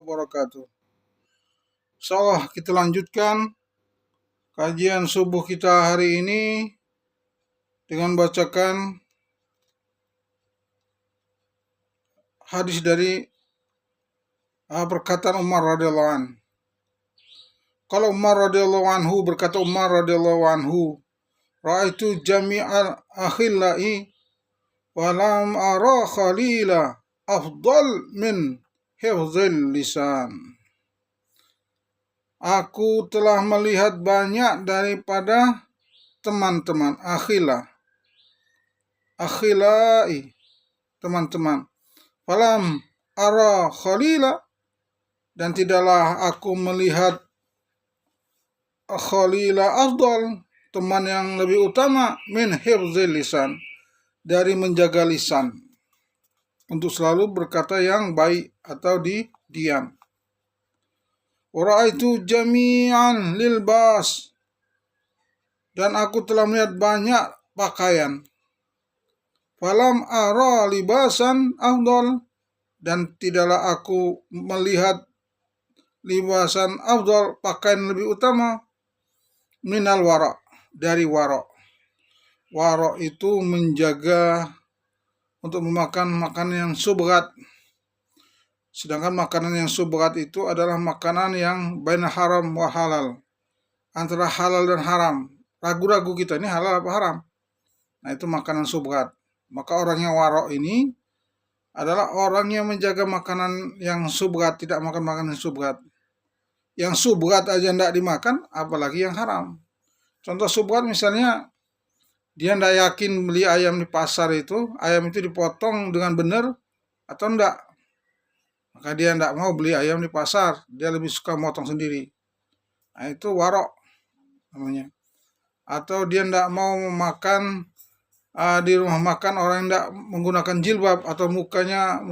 wabarakatuh. Insyaallah kita lanjutkan kajian subuh kita hari ini dengan bacakan hadis dari perkataan Umar radhiyallahu anhu. Kalau Umar radhiyallahu anhu berkata Umar radhiyallahu anhu, ra'aitu jami'al akhillai wa lam ara khalila afdal min hifzil lisan. Aku telah melihat banyak daripada teman-teman akhilai, teman-teman. Falam ara khalila, dan tidaklah aku melihat khalila afdal, teman yang lebih utama, min hifzil lisan, dari menjaga lisan, untuk selalu berkata yang baik atau diam. Ra'aitu jami'an lilbas, dan aku telah melihat banyak pakaian. Falam ara libasan afdal, dan tidaklah aku melihat libasan afdal, pakaian lebih utama, minal wara, dari wara. Wara itu menjaga untuk memakan makanan yang subhat. Sedangkan makanan yang subhat itu adalah makanan yang baina haram wa halal, antara halal dan haram. Ragu-ragu kita, ini halal apa haram? Nah, itu makanan subhat. Maka orang yang waro ini adalah orang yang menjaga makanan yang subhat, tidak makan makanan yang subhat. Yang subhat aja tidak dimakan, apalagi yang haram. Contoh subhat misalnya, dia tidak yakin beli ayam di pasar itu, ayam itu dipotong dengan benar atau enggak. Maka dia tidak mau beli ayam di pasar, dia lebih suka motong sendiri. Nah, itu warok namanya. Atau dia tidak mau makan di rumah makan orang yang tidak menggunakan jilbab, atau mukanya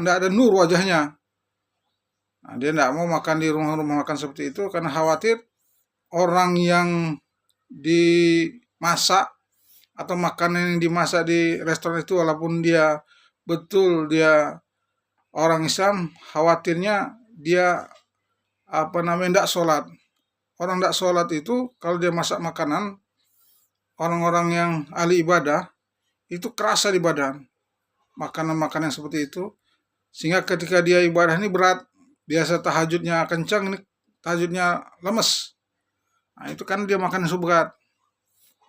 tidak ada nur wajahnya. Nah, dia tidak mau makan di rumah-rumah makan seperti itu karena khawatir orang yang dimasak atau makanan yang dimasak di restoran itu, walaupun dia betul dia orang Islam, khawatirnya dia tidak sholat. Orang tidak sholat itu kalau dia masak makanan, orang-orang yang ahli ibadah itu kerasa di badan makanan-makanan seperti itu, sehingga ketika dia ibadah ini berat. Biasa tahajudnya kencang, ini tahajudnya lemes. Nah, itu kan dia makan subhat.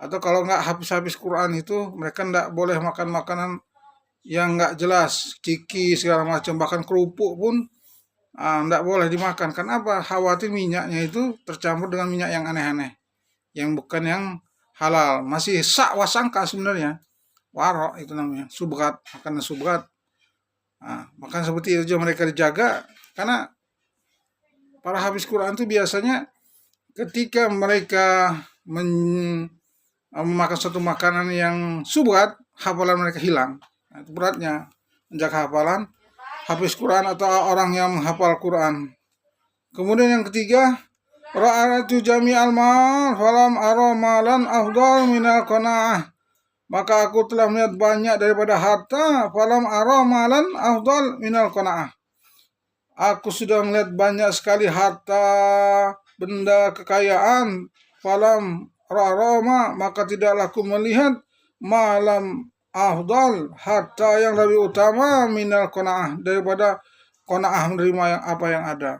Atau kalau nggak habis-habis Quran itu, mereka nggak boleh makan makanan yang nggak jelas, ciki segala macam, bahkan kerupuk pun nggak boleh dimakan. Kenapa? Khawatir minyaknya itu tercampur dengan minyak yang aneh-aneh, yang bukan yang halal, masih sak wasangka sebenarnya. Warok itu namanya, subhat, makanan subhat. Makan seperti itu mereka dijaga, karena para habis Quran itu biasanya ketika mereka memakan suatu makanan yang subhat, hafalan mereka hilang. Nah, itu beratnya menjaga hafalan habis Quran atau orang yang menghafal Quran. Kemudian yang ketiga, ra'atu jami'al mal falam ara malan afdal minal qanaah. Maka aku telah melihat banyak daripada harta, falam ara malan afdal minal qanaah. Aku sudah melihat banyak sekali harta, benda kekayaan, falam ra'rama, maka tidaklah aku melihat malam afdal, harta yang lebih utama, minal qanaah, daripada qanaah, menerima yang apa yang ada.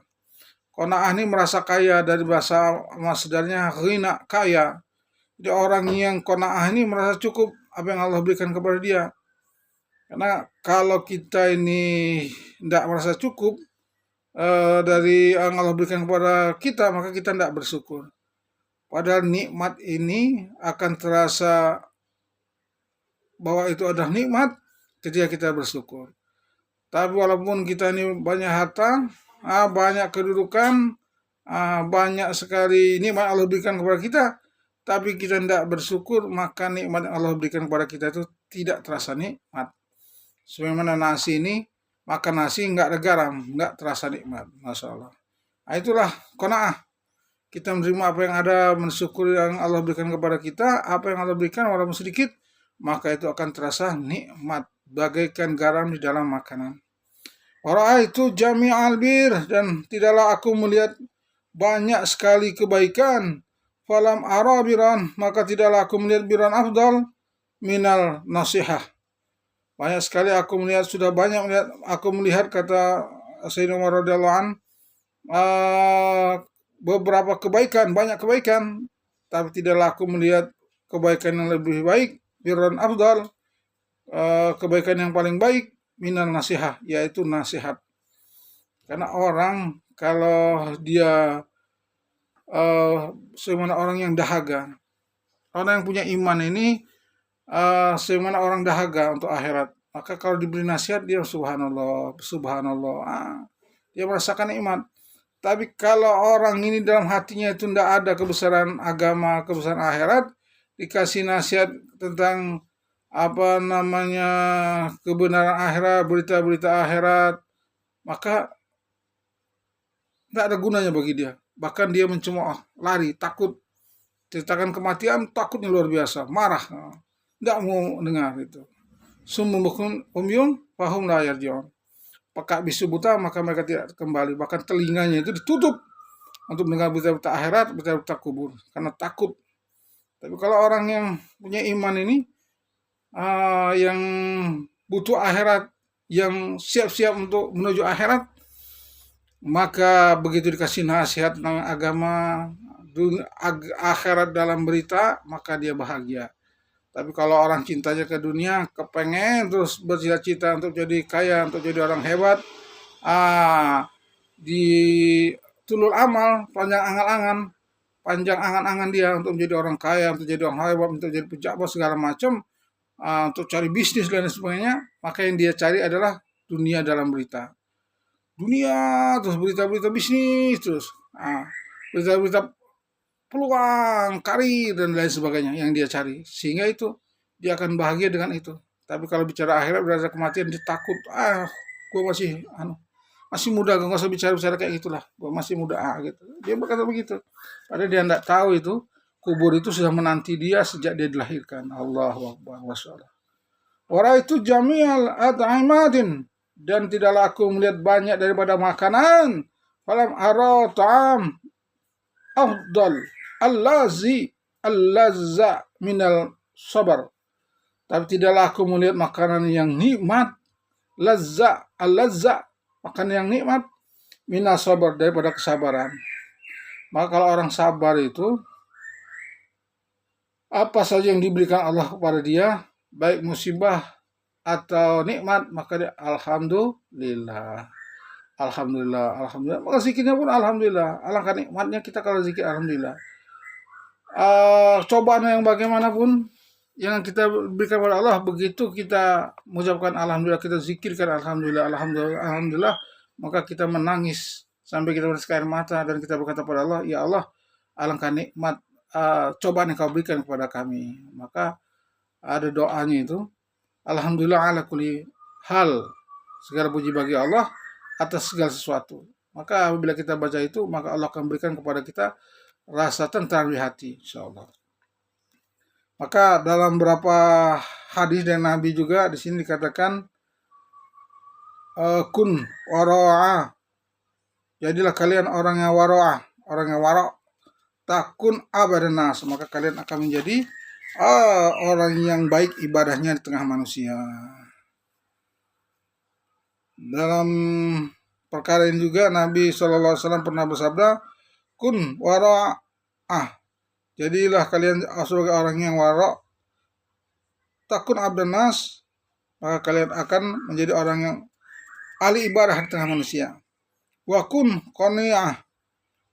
Qanaah ini merasa kaya, dari bahasa masdarnya ghina, kaya. Jadi orang yang qanaah ini merasa cukup apa yang Allah berikan kepada dia. Karena kalau kita ini tidak merasa cukup dari yang Allah berikan kepada kita, maka kita tidak bersyukur. Padahal nikmat ini akan terasa bahwa itu adalah nikmat ketika kita bersyukur. Tapi walaupun kita ini banyak harta, banyak kedudukan, banyak sekali nikmat Allah berikan kepada kita, tapi kita tidak bersyukur, maka nikmat yang Allah berikan kepada kita itu tidak terasa nikmat. Sebagaimana nasi ini, makan nasi nggak ada garam, nggak terasa nikmat. Masya Allah. Nah, itulah qanaah. Kita menerima apa yang ada, mensyukuri yang Allah berikan kepada kita. Apa yang Allah berikan walaupun sedikit, maka itu akan terasa nikmat, bagaikan garam di dalam makanan. Wara'aitu jami'al bir, dan tidaklah aku melihat banyak sekali kebaikan. Falam ara biran, maka tidaklah aku melihat biran afdal minal nasihah. Banyak sekali aku melihat, sudah banyak melihat, aku melihat, kata Sayyidina Umar radhiyallahu an, beberapa kebaikan, banyak kebaikan, tapi tidaklah aku melihat kebaikan yang lebih baik, birran afdal, kebaikan yang paling baik, minal nasihah, yaitu nasihat. Karena orang kalau dia sebagaimana orang yang dahaga, orang yang punya iman ini sebagaimana orang dahaga untuk akhirat, maka kalau diberi nasihat dia subhanallah, subhanallah, dia merasakan nikmat. Tapi kalau orang ini dalam hatinya itu tidak ada kebesaran agama, kebesaran akhirat, dikasih nasihat tentang apa namanya kebenaran akhirat, berita-berita akhirat, maka tidak ada gunanya bagi dia. Bahkan dia mencemooh, lari, takut, ceritakan kematian, takutnya luar biasa, marah, tidak mau dengar itu. Summun bukmun umyun fahum la yarji'un. Pekak bisu buta, maka mereka tidak kembali. Bahkan telinganya itu ditutup untuk mendengar berita-berita akhirat, berita-berita kubur, karena takut. Tapi kalau orang yang punya iman ini, yang butuh akhirat, yang siap-siap untuk menuju akhirat, maka begitu dikasih nasihat tentang agama, akhirat dalam berita, maka dia bahagia. Tapi kalau orang cintanya ke dunia, kepengen terus bercita-cita untuk jadi kaya, untuk jadi orang hebat, di tulul amal, panjang angan-angan dia untuk menjadi orang kaya, untuk jadi orang hebat, untuk jadi pejabat segala macam, untuk cari bisnis dan sebagainya, maka yang dia cari adalah dunia dalam berita. Dunia, terus berita-berita bisnis, terus berita-berita peluang, karir, dan lain sebagainya yang dia cari. Sehingga itu, dia akan bahagia dengan itu. Tapi kalau bicara akhirat, berada kematian, dia takut. Gue masih muda, gue gak usah bicara-bicara kayak gitulah. Gue masih muda, gitu. Dia berkata begitu. Padahal dia tidak tahu itu, kubur itu sudah menanti dia sejak dia dilahirkan. Allahu Akbar, wassalam. Orang itu jami'al at'imatin, dan tidaklah aku melihat banyak daripada makanan. Falam ara ta'am afdal al-lazza minal sabar. Tapi tidaklah aku melihat makanan yang nikmat, al-lazza, makanan yang nikmat, minal sabar, daripada kesabaran. Maka kalau orang sabar itu, apa saja yang diberikan Allah kepada dia, baik musibah atau nikmat, maka dia alhamdulillah. Alhamdulillah, alhamdulillah. Maka zikirnya pun alhamdulillah. Alangkah nikmatnya kita kalau zikir alhamdulillah. Cobaan yang bagaimanapun yang kita berikan kepada Allah, begitu kita mengucapkan alhamdulillah, kita zikirkan alhamdulillah, alhamdulillah, alhamdulillah, maka kita menangis sampai kita bertetes air mata dan kita berkata kepada Allah, ya Allah, alangkah nikmat cobaan yang kau berikan kepada kami. Maka ada doanya itu, alhamdulillah ala kulli hal, segala puji bagi Allah atas segala sesuatu. Maka apabila kita baca itu, maka Allah akan berikan kepada kita rasa tentram di hati, insyaallah. Maka dalam beberapa hadis dari Nabi juga di sini dikatakan kun wara'a. Jadilah kalian orang yang wara'a, orang yang wara', takun abadan nas, maka kalian akan menjadi orang yang baik ibadahnya di tengah manusia. Dalam perkara ini juga Nabi SAW pernah bersabda, kun wara'ah, jadilah kalian sebagai orang yang wara', takun abdan nas, maka kalian akan menjadi orang yang ahli ibadah di tengah manusia. Wa kun qani'ah,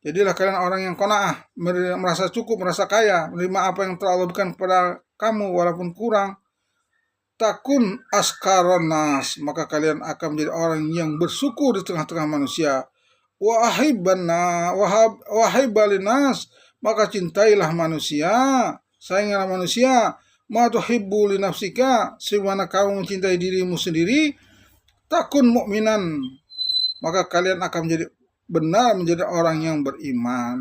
jadilah kalian orang yang qanaah, merasa cukup, merasa kaya, menerima apa yang telah Allah berikan kepada kamu walaupun kurang. Takun askaron nas, maka kalian akan menjadi orang yang bersyukur di tengah-tengah manusia. Wahibbalin nas, maka cintailah manusia, sayangilah manusia. Ma tuhibbu li nafsika, sebagaimana kamu mencintai dirimu sendiri. Takun mukminan, maka kalian akan benar menjadi orang yang beriman.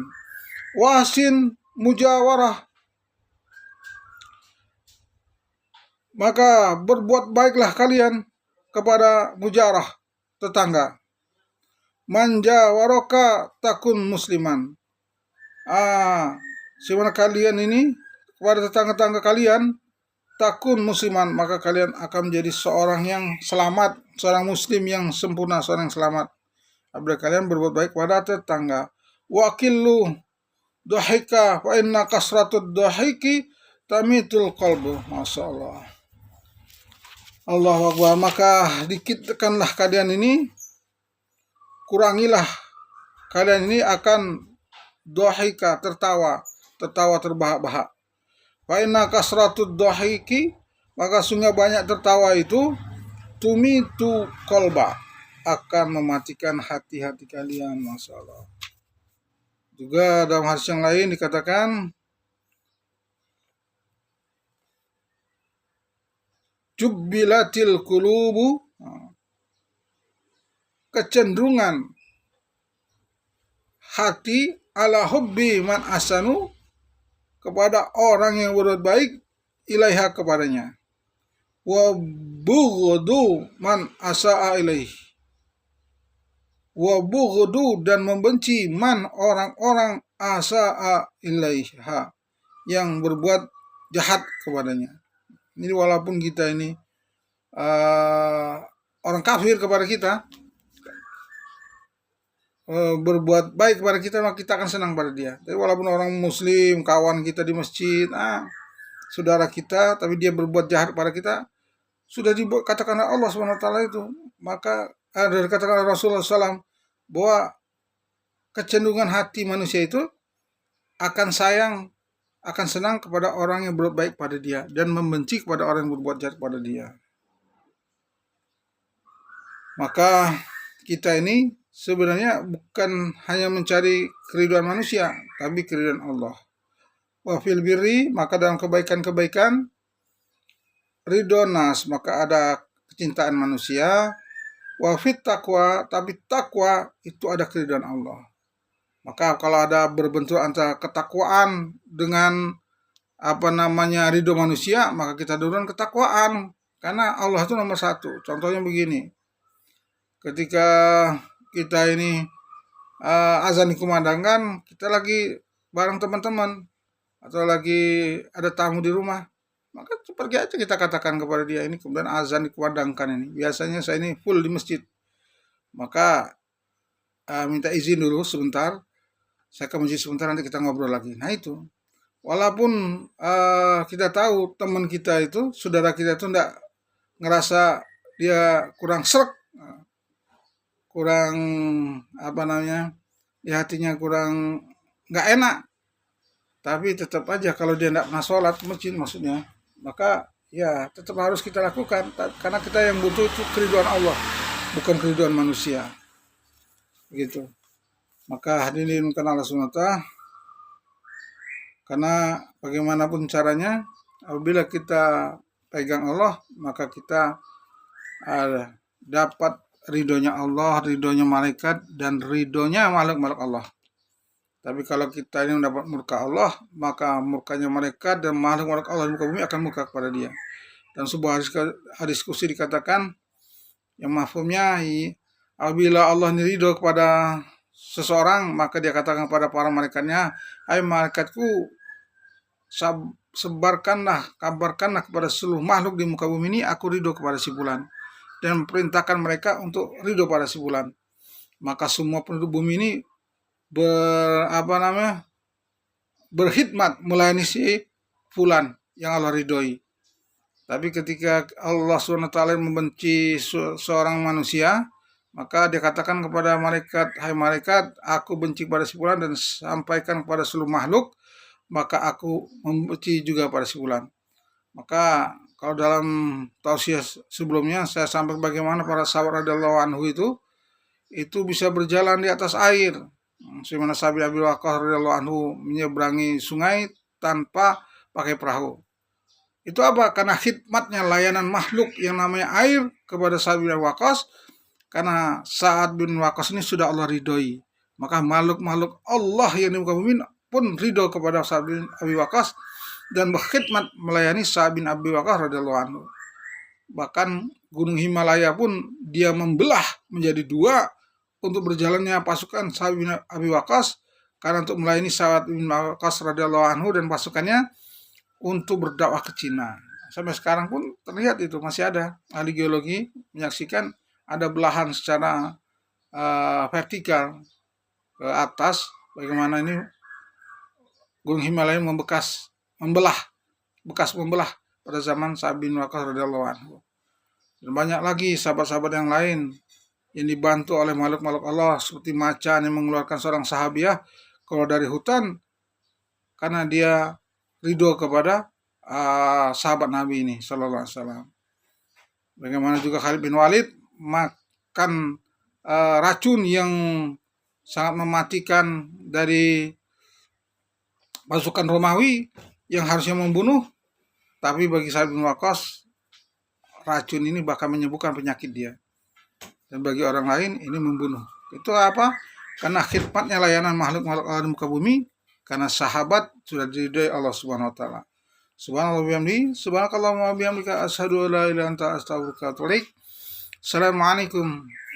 Wasin mujawarah, maka berbuat baiklah kalian kepada mujarah, tetangga. Manja waroka takun musliman. Simana kalian ini kepada tetangga-tetangga kalian takun musliman, maka kalian akan menjadi seorang yang selamat, seorang muslim yang sempurna, seorang yang selamat. Apabila kalian berbuat baik kepada tetangga. Wakillu dohika fa inna kasratud dohiki tamitul qalbu. Masya Allah. Allahu Akbar. Maka dikitkanlah kalian ini, kurangilah kalian ini akan dohika, tertawa terbahak-bahak. Fa inna kasratud dohiki, maka sungguh banyak tertawa itu tumitu kolba, akan mematikan hati-hati kalian. Masya Allah. Juga dalam hadis yang lain dikatakan jubbilatil qulubu, kecenderungan hati ala hubbi man asanu, kepada orang yang berbuat baik, ilaiha kepadanya, wa bughdu man asaa ilaih, wa bughdu dan membenci man orang-orang asaa ilaiha, yang berbuat jahat kepadanya. Ini walaupun kita ini orang kafir kepada kita, berbuat baik kepada kita, maka kita akan senang pada dia. Tapi walaupun orang muslim, kawan kita di masjid, saudara kita, tapi dia berbuat jahat kepada kita, sudah dikatakan Allah SWT itu, maka dikatakan Rasulullah SAW bahwa kecenderungan hati manusia itu akan senang kepada orang yang berbuat baik pada dia, dan membenci kepada orang yang berbuat jahat pada dia. Maka kita ini sebenarnya bukan hanya mencari keridhaan manusia, tapi keridhaan Allah. Wa fil birri, maka dalam kebaikan-kebaikan, ridho nas, maka ada kecintaan manusia. Wa fit taqwa, tapi takwa itu ada keridhaan Allah. Maka kalau ada berbentuk antara ketakwaan dengan ridho manusia, maka kita duluan ketakwaan, karena Allah itu nomor satu. Contohnya begini, ketika kita ini azan dikumandangkan, kita lagi bareng teman-teman atau lagi ada tamu di rumah, maka pergi aja kita katakan kepada dia, ini kemudian azan dikumandangkan ini. Biasanya saya ini full di masjid, maka minta izin dulu sebentar, saya ke masjid sebentar, nanti kita ngobrol lagi. Nah itu, walaupun kita tahu teman kita itu, saudara kita itu enggak ngerasa dia kurang srek, kurang di hatinya kurang nggak enak, tapi tetap aja kalau dia nggak pernah sholat masjid maksudnya, maka ya tetap harus kita lakukan, karena kita yang butuh itu keridhaan Allah, bukan keridhaan manusia, gitu. Maka hadirin Allah SWT, karena bagaimanapun caranya, apabila kita pegang Allah, maka kita dapat ridhonya Allah, ridhonya malaikat, dan ridhonya makhluk-makhluk Allah. Tapi kalau kita ini mendapat murka Allah, maka murkanya malaikat dan makhluk-makhluk Allah di muka bumi akan murka kepada dia. Dan sebuah hadis kursi dikatakan, yang mafhumnya, apabila Allah ridho kepada seseorang, maka dia katakan kepada para malaikatnya, hai malaikatku, kabarkanlah kepada seluruh makhluk di muka bumi ini, aku ridho kepada si fulan, dan perintahkan mereka untuk ridho pada si fulan. Maka semua penduduk bumi ini berkhidmat melayani si fulan yang Allah ridhoi. Tapi ketika Allah SWT membenci seorang manusia, maka dia katakan kepada malaikat, hai malaikat, aku benci pada si fulan, dan sampaikan kepada seluruh makhluk, maka aku membenci juga pada si fulan. Maka kalau dalam tausiah sebelumnya saya sampaikan bagaimana para sahabat radhiyallahu anhu itu bisa berjalan di atas air. Sebagaimana Sa'd bin Abi Waqqas radhiyallahu anhu menyeberangi sungai tanpa pakai perahu. Itu apa? Karena khidmatnya, layanan makhluk yang namanya air kepada Sa'd bin Abi Waqqas. Karena Sa'd bin Waqqas ini sudah Allah ridhoi, maka makhluk-makhluk Allah yang di muka bumi pun ridho kepada Sa'd bin Abi Waqqas dan berkhidmat melayani Sa'd bin Abi Waqqas radhiyallahu anhu. Bahkan Gunung Himalaya pun dia membelah menjadi dua untuk berjalannya pasukan Sa'ad bin Abi Waqqas, karena untuk melayani Sa'ad bin Abi Waqqas radhiyallahu anhu dan pasukannya untuk berdakwah ke Cina. Sampai sekarang pun terlihat itu masih ada ahli geologi menyaksikan ada belahan secara vertikal ke atas, bagaimana ini Gunung Himalaya bekas membelah pada zaman Sa'ad bin Waqqas radhiyallahu anhu. Dan banyak lagi sahabat-sahabat yang lain yang dibantu oleh makhluk-makhluk Allah seperti macan yang mengeluarkan seorang sahabiah keluar dari hutan karena dia ridho kepada sahabat Nabi ini sallallahu alaihi wasallam. Bagaimana juga Khalid bin Walid makan racun yang sangat mematikan dari pasukan Romawi yang harusnya membunuh, tapi bagi Sa'ad bin Waqqas racun ini bahkan menyembuhkan penyakit dia, dan bagi orang lain ini membunuh. Itu apa? Karena khidmatnya layanan makhluk-makhluk Allah di muka bumi, karena sahabat sudah diridai Allah Subhanahu wa taala. Subhanallah bihamdi, subhanakallahumma bihamdika, asyhadu an la ilaha illa anta, astaghfiruka wa atubu ilaik. Assalamualaikum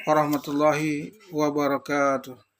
warahmatullahi wabarakatuh.